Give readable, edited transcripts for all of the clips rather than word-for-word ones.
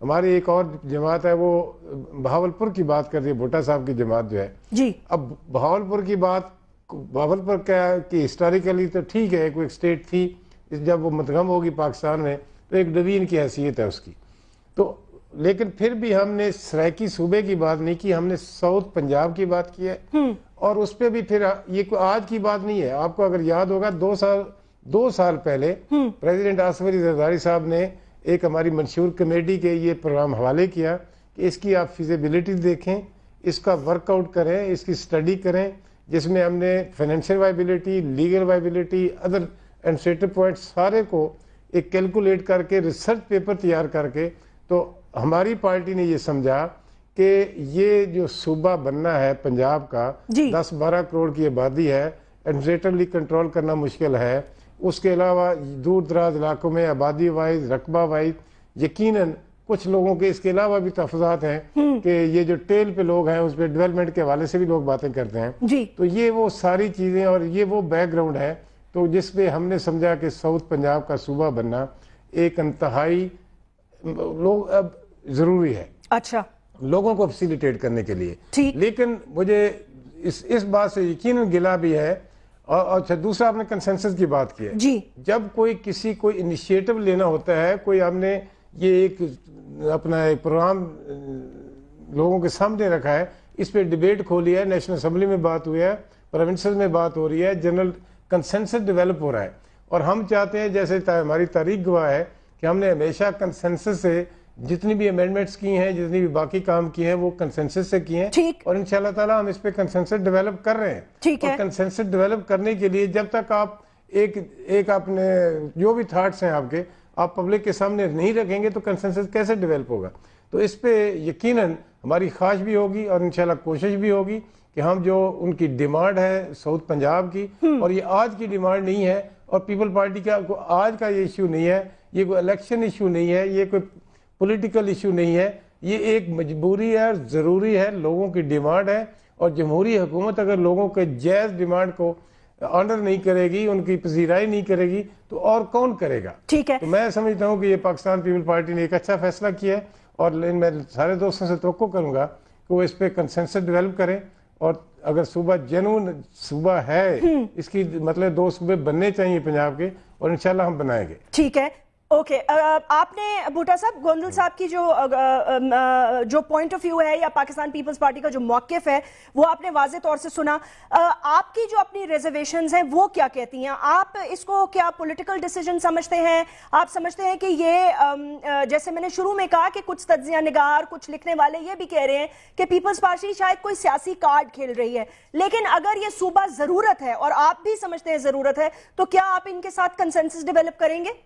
ہماری ایک اور جماعت ہے وہ بہاولپور کی بات کر رہی ہے، بھٹا صاحب کی جماعت جو ہے جی. اب بہاولپور کی بات، بہاولپور کیا کہ ہسٹوریکلی تو ٹھیک ہے، کوئی اسٹیٹ تھی، جب وہ مدغم ہوگی پاکستان میں تو ایک ڈویژن کی حیثیت ہے اس کی، تو لیکن پھر بھی ہم نے سرائکی صوبے کی بات نہیں کی، ہم نے ساؤتھ پنجاب کی بات کی ہے، اور اس پہ بھی پھر یہ کوئی آج کی بات نہیں ہے. آپ کو اگر یاد ہوگا 2 سال پہلے پریزیڈنٹ آصف علی زرداری صاحب نے ایک ہماری منشور کمیٹی کے یہ پروگرام حوالے کیا کہ اس کی آپ فیزیبلٹی دیکھیں، اس کا ورک آؤٹ کریں، اس کی اسٹڈی کریں، جس میں ہم نے financial viability, legal viability, other administrative points سارے کو ایک کیلکولیٹ کر کے ریسرچ پیپر تیار کر کے، تو ہماری پارٹی نے یہ سمجھا کہ یہ جو صوبہ بننا ہے پنجاب کا 10-12 کروڑ کی آبادی ہے، ایڈمنسٹریٹولی کنٹرول کرنا مشکل ہے، اس کے علاوہ دور دراز علاقوں میں آبادی وائز، رقبہ وائز یقیناً کچھ لوگوں کے اس کے علاوہ بھی تحفظات ہیں کہ یہ جو ٹیل پہ لوگ ہیں اس پہ ڈیولپمنٹ کے حوالے سے بھی لوگ باتیں کرتے ہیں، تو یہ وہ ساری چیزیں اور یہ وہ بیک گراؤنڈ ہے تو جس پہ ہم نے سمجھا کہ ساؤتھ پنجاب کا صوبہ بننا ایک انتہائی لوگ اب ضروری ہے، اچھا لوگوں کو فیسیلیٹیٹ کرنے کے لیے. لیکن مجھے اس بات سے یقیناً گلا بھی ہے، اور اچھا دوسرا آپ نے کنسنسس کی بات کی ہے، جب کوئی انیشیٹو لینا ہوتا ہے، کوئی ہم نے یہ ایک اپنا ایک پروگرام لوگوں کے سامنے رکھا ہے، اس پہ ڈیبیٹ کھولی ہے، نیشنل اسمبلی میں بات ہوئی ہے، پروونسز میں بات ہو رہی ہے، جنرل کنسنسس ڈیولپ ہو رہا ہے، اور ہم چاہتے ہیں جیسے ہماری تاریخ گواہ ہے کہ ہم نے ہمیشہ کنسنسس سے جتنی بھی امینڈمنٹس کی ہیں، جتنی بھی باقی کام کیے ہیں وہ کنسنسس سے کیے ہیں، اور انشاءاللہ تعالی ہم اس پہ کنسنسس ڈیولپ کر رہے ہیں. اور کنسنسس ڈیولپ کرنے کے لیے جب تک آپ ایک اپنے جو بھی تھاٹس ہیں آپ کے آپ پبلک کے سامنے نہیں رکھیں گے تو کنسنسس کیسے ڈیولپ ہوگا. تو اس پہ یقیناً ہماری خواہش بھی ہوگی اور انشاءاللہ کوشش بھی ہوگی کہ ہم جو ان کی ڈیمانڈ ہے ساؤتھ پنجاب کی، اور یہ آج کی ڈیمانڈ نہیں ہے، اور پیپل پارٹی کا آج کا یہ ایشو نہیں ہے، یہ کوئی الیکشن ایشو نہیں ہے، یہ کوئی پولیٹیکل ایشو نہیں ہے، یہ ایک مجبوری ہے، ضروری ہے، لوگوں کی ڈیمانڈ ہے، اور جمہوری حکومت اگر لوگوں کے جائز ڈیمانڈ کو آنر نہیں کرے گی، ان کی پذیرائی نہیں کرے گی تو اور کون کرے گا. ٹھیک ہے، تو میں سمجھتا ہوں کہ یہ پاکستان پیپل پارٹی نے ایک اچھا فیصلہ کیا ہے، اور میں سارے دوستوں سے توقع کروں گا کہ وہ اس پہ کنسنسس ڈیولپ کریں، اور اگر صوبہ جنون صوبہ ہے، اس کی مطلب 2 صوبے بننے چاہیے پنجاب کے، اور انشاءاللہ ہم بنائیں گے. ٹھیک ہے، اوکے. آپ نے بھٹا صاحب گوندل صاحب کی جو پوائنٹ آف ویو ہے یا پاکستان پیپلز پارٹی کا جو موقف ہے وہ آپ نے واضح طور سے سنا. آپ کی جو اپنی ریزرویشنز ہیں وہ کیا کہتی ہیں؟ آپ اس کو کیا پولیٹیکل ڈیسیجن سمجھتے ہیں؟ آپ سمجھتے ہیں کہ یہ جیسے میں نے شروع میں کہا کہ کچھ تجزیہ نگار، کچھ لکھنے والے یہ بھی کہہ رہے ہیں کہ پیپلز پارٹی شاید کوئی سیاسی کارڈ کھیل رہی ہے، لیکن اگر یہ صوبہ ضرورت ہے اور آپ بھی سمجھتے ہیں ضرورت ہے تو کیا آپ ان کے ساتھ کنسنسس ڈیولپ کریں گے؟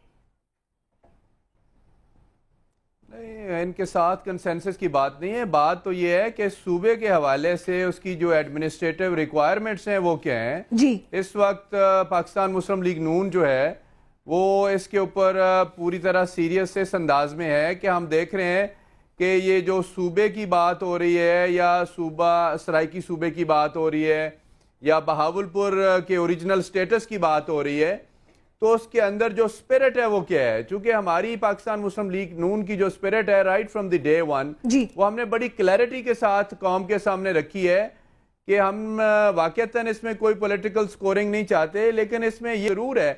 نہیں، ان کے ساتھ کنسنسس کی بات نہیں ہے. بات تو یہ ہے کہ صوبے کے حوالے سے اس کی جو ایڈمنسٹریٹو ریکوائرمنٹس ہیں وہ کیا ہیں. اس وقت پاکستان مسلم لیگ نون جو ہے وہ اس کے اوپر پوری طرح سیریس اس انداز میں ہے کہ ہم دیکھ رہے ہیں کہ یہ جو صوبے کی بات ہو رہی ہے یا سرائکی صوبے کی بات ہو رہی ہے یا بہاولپور کے اوریجنل سٹیٹس کی بات ہو رہی ہے، تو اس کے اندر جو سپیرٹ ہے وہ کیا ہے. چونکہ ہماری پاکستان مسلم لیگ نون کی جو سپیرٹ ہے right from the day one, وہ ہم نے بڑی کلیئرٹی کے ساتھ قوم کے سامنے رکھی ہے کہ ہم واقعتاً اس میں کوئی پولیٹیکل سکورنگ نہیں چاہتے، لیکن اس میں یہ ضرور ہے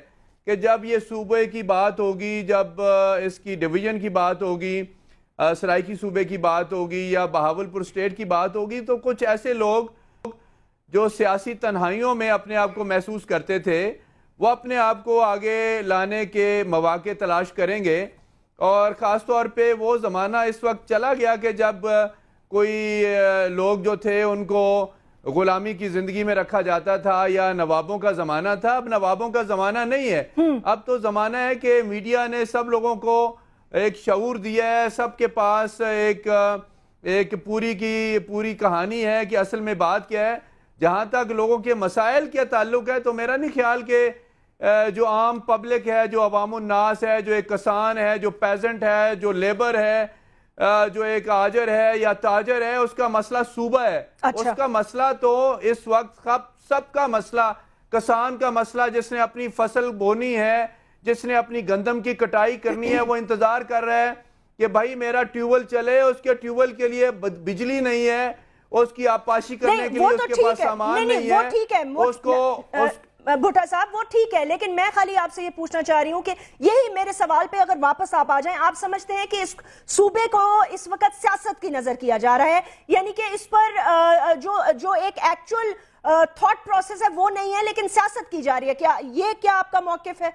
کہ جب یہ صوبے کی بات ہوگی، جب اس کی ڈویژن کی بات ہوگی، سرائکی صوبے کی بات ہوگی یا بہاولپور سٹیٹ کی بات ہوگی، تو کچھ ایسے لوگ جو سیاسی تنہائیوں میں اپنے آپ کو محسوس کرتے تھے وہ اپنے آپ کو آگے لانے کے مواقع تلاش کریں گے. اور خاص طور پہ وہ زمانہ اس وقت چلا گیا کہ جب کوئی لوگ جو تھے ان کو غلامی کی زندگی میں رکھا جاتا تھا یا نوابوں کا زمانہ تھا. اب نوابوں کا زمانہ نہیں ہے، اب تو زمانہ ہے کہ میڈیا نے سب لوگوں کو ایک شعور دیا ہے، سب کے پاس ایک پوری کہانی ہے کہ اصل میں بات کیا ہے. جہاں تک لوگوں کے مسائل کا تعلق ہے تو میرا نہیں خیال کہ جو عام پبلک ہے، جو عوام الناس ہے، جو ایک کسان ہے، جو پیزنٹ ہے، جو لیبر ہے، جو ایک آجر ہے یا تاجر ہے، اس کا مسئلہ صوبہ ہے. اس کا مسئلہ تو اس وقت سب کا مسئلہ، کسان کا مسئلہ جس نے اپنی فصل بونی ہے، جس نے اپنی گندم کی کٹائی کرنی ہے، وہ انتظار کر رہا ہے کہ بھائی میرا ٹیوبل چلے، اس کے ٹیوبل کے لیے بجلی نہیں ہے، اس کی آبپاشی کرنے کے لیے اس کے پاس سامان نہیں ہے، اس کو بھٹا صاحب وہ ٹھیک ہے، لیکن میں خالی آپ سے یہ پوچھنا چاہ رہی ہوں کہ یہی میرے سوال پہ اگر واپس آپ آ جائیں، آپ سمجھتے ہیں کہ اس صوبے کو اس وقت سیاست کی نظر کیا جا رہا ہے، یعنی کہ اس پر جو ایک ایکچول تھاٹ پروسیس ہے وہ نہیں ہے لیکن سیاست کی جا رہی ہے، کیا آپ کا موقف ہے؟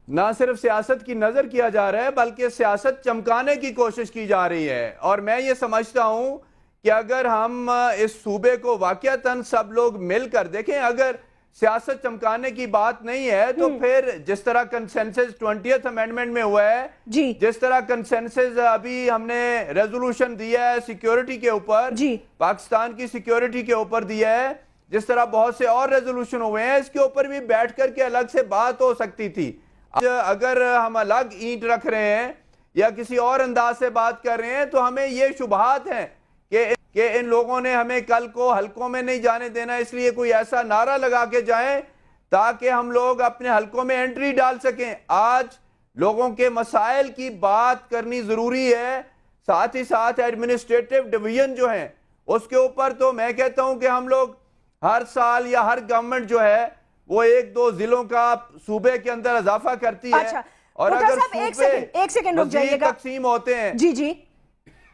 نہ صرف سیاست کی نظر کیا جا رہا ہے بلکہ سیاست چمکانے کی کوشش کی جا رہی ہے، اور میں یہ سمجھتا ہوں کہ اگر ہم اس صوبے کو واقعتاً سب لوگ مل کر دیکھیں، اگر سیاست چمکانے کی بات نہیں ہے تو پھر جس طرح کنسنسس 20th امینڈمنٹ میں ہوا ہے، جس طرح کنسنسس ابھی ہم نے ریزولوشن دیا ہے سیکیورٹی کے اوپر، پاکستان کی سیکیورٹی کے اوپر دیا ہے، جس طرح بہت سے اور ریزولوشن ہوئے ہیں، اس کے اوپر بھی بیٹھ کر کے الگ سے بات ہو سکتی تھی۔ اگر ہم الگ اینٹ رکھ رہے ہیں یا کسی اور انداز سے بات کر رہے ہیں تو ہمیں یہ شبہات ہیں کہ ان لوگوں نے ہمیں کل کو حلقوں میں نہیں جانے دینا، اس لیے کوئی ایسا نعرہ لگا کے جائیں تاکہ ہم لوگ اپنے حلقوں میں انٹری ڈال سکیں۔ آج لوگوں کے مسائل کی بات کرنی ضروری ہے، ساتھ ہی ساتھ ایڈمنسٹریٹو ڈویژن جو ہیں اس کے اوپر تو میں کہتا ہوں کہ ہم لوگ ہر سال یا ہر گورنمنٹ جو ہے وہ 1-2 ضلعوں کا صوبے کے اندر اضافہ کرتی ہے، اور اگر صوبے مزید تقسیم ہوتے ہیں جی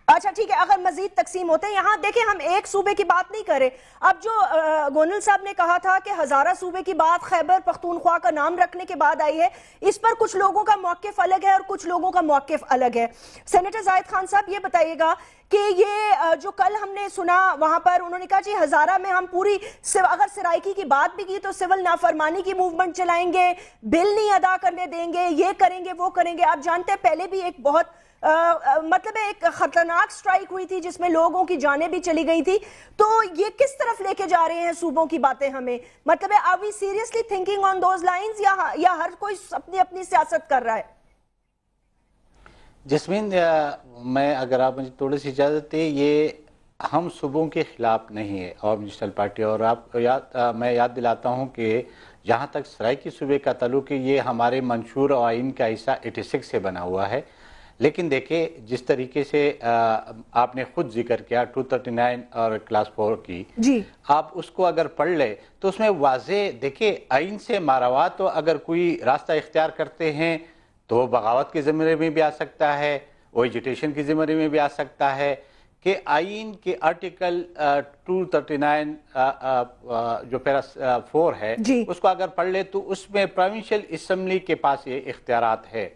اچھا ٹھیک ہے، اگر مزید تقسیم ہوتے ہیں، یہاں دیکھیں ہم ایک صوبے کی بات نہیں کرے۔ اب جو گونل صاحب نے کہا تھا کہ ہزارہ صوبے کی بات خیبر پختونخوا کا نام رکھنے کے بعد آئی ہے، اس پر کچھ لوگوں کا موقف الگ ہے اور کچھ لوگوں کا موقف الگ ہے۔ سینیٹر زاہد خان صاحب یہ بتائیے گا کہ یہ جو کل ہم نے سنا وہاں پر انہوں نے کہا جی ہزارہ میں ہم پوری اگر سرائکی کی بات بھی کی تو سول نافرمانی کی موومنٹ چلائیں گے، بل نہیں ادا کرنے دیں گے، یہ کریں گے وہ کریں گے۔ آپ جانتے ہیں پہلے بھی ایک بہت مطلب ایک خطرناک سٹرائک ہوئی تھی جس میں لوگوں کی جانیں بھی چلی گئی تھی، تو یہ کس طرف لے کے جا رہے ہیں صوبوں کی باتیں ہمیں؟ مطلب ہے are we seriously thinking on those lines یا ہر کوئی اپنی سیاست کر رہا ہے؟ جسمین، میں اگر آپ مجھے تھوڑی سی اجازت دیں، یہ ہم صوبوں کے خلاف نہیں ہے عوامی نیشنل پارٹی، اور میں یاد دلاتا ہوں کہ جہاں تک سرائکی صوبے کا تعلق ہے یہ ہمارے منشور آئین کا حصہ 86 سے بنا ہوا ہے، لیکن دیکھیں جس طریقے سے آپ نے خود ذکر کیا 239 اور کلاس 4 کی، آپ اس کو اگر پڑھ لیں تو اس میں واضح دیکھیں آئین سے ماراوا، تو اگر کوئی راستہ اختیار کرتے ہیں تو وہ بغاوت کے زمرے میں بھی آ سکتا ہے، وہ ایجیٹیشن کے زمرے میں بھی آ سکتا ہے، کہ آئین کے آرٹیکل 239 جو پیرا 4 ہے اس کو اگر پڑھ لے تو اس میں پروونشل اسمبلی کے پاس یہ اختیارات ہے۔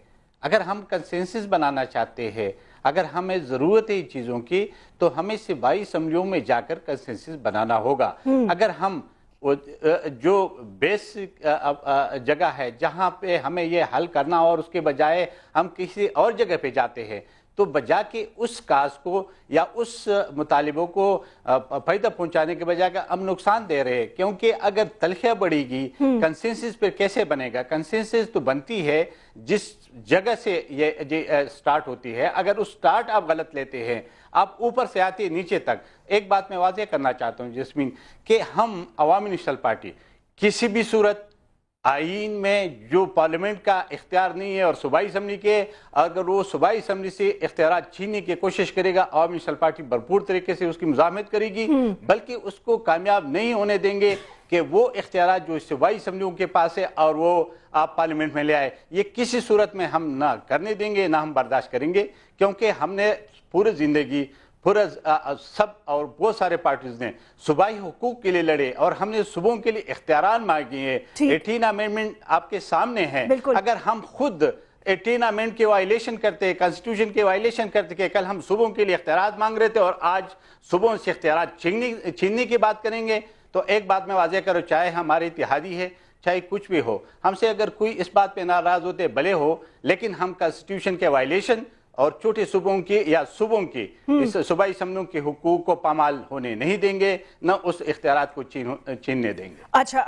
اگر ہم کنسنسس بنانا چاہتے ہیں، اگر ہمیں ضرورت ہے چیزوں کی، تو ہمیں صوبائی اسمبلیوں میں جا کر کنسنسس بنانا ہوگا۔ اگر ہم جو بیسک جگہ ہے جہاں پہ ہمیں یہ حل کرنا اور اس کے بجائے ہم کسی اور جگہ پہ جاتے ہیں، تو بجا کے اس کاز کو یا اس مطالبوں کو فائدہ پہنچانے کے بجائے کہ ہم نقصان دے رہے ہیں، کیونکہ اگر تلخیاں بڑھے گی کنسنسس پہ کیسے بنے گا؟ کنسنسس تو بنتی ہے جس جگہ سے یہ سٹارٹ ہوتی ہے، اگر اس سٹارٹ آپ غلط لیتے ہیں، آپ اوپر سے آتے نیچے تک۔ ایک بات میں واضح کرنا چاہتا ہوں جسمین، کہ ہم عوامی نیشنل پارٹی کسی بھی صورت آئین میں جو پارلیمنٹ کا اختیار نہیں ہے اور صوبائی اسمبلی کے، اگر وہ صوبائی اسمبلی سے اختیارات چھیننے کی کوشش کرے گا، عوامی نیشنل پارٹی بھرپور طریقے سے اس کی مزاحمت کرے گی، بلکہ اس کو کامیاب نہیں ہونے دیں گے کہ وہ اختیارات جو صوبائی اسمبلیوں کے پاس ہے اور وہ آپ پارلیمنٹ میں لے آئے، یہ کسی صورت میں ہم نہ کرنے دیں گے، نہ ہم برداشت کریں گے، کیونکہ ہم نے پورے زندگی سب اور بہت سارے پارٹیز نے صوبائی حقوق کے لیے لڑے اور ہم نے صوبوں کے لیے اختیارات مانگے ہیں۔ 18 امینڈمنٹ آپ کے سامنے ہے، اگر ہم خود 18 امینڈمنٹ کے وائلیشن کرتے، کانسٹیٹیوشن کے وائلیشن کرتے کہ کل ہم صوبوں کے لیے اختیارات مانگ رہے تھے اور آج صوبوں سے اختیارات چھیننے کی بات کریں گے، تو ایک بات میں واضح کرو، چاہے ہمارے اتحادی ہے، چاہے کچھ بھی ہو، ہم سے اگر کوئی اس بات پہ ناراض ہوتے بھلے ہو، لیکن ہم کانسٹیٹیوشن کے وائلیشن اور چھوٹے صوبوں کی یا صوبوں کی اس صوبائی اسمبلیوں کے حقوق کو پامال ہونے نہیں دیں گے، نہ اس اختیارات کو چھیننے دیں گے۔ اچھا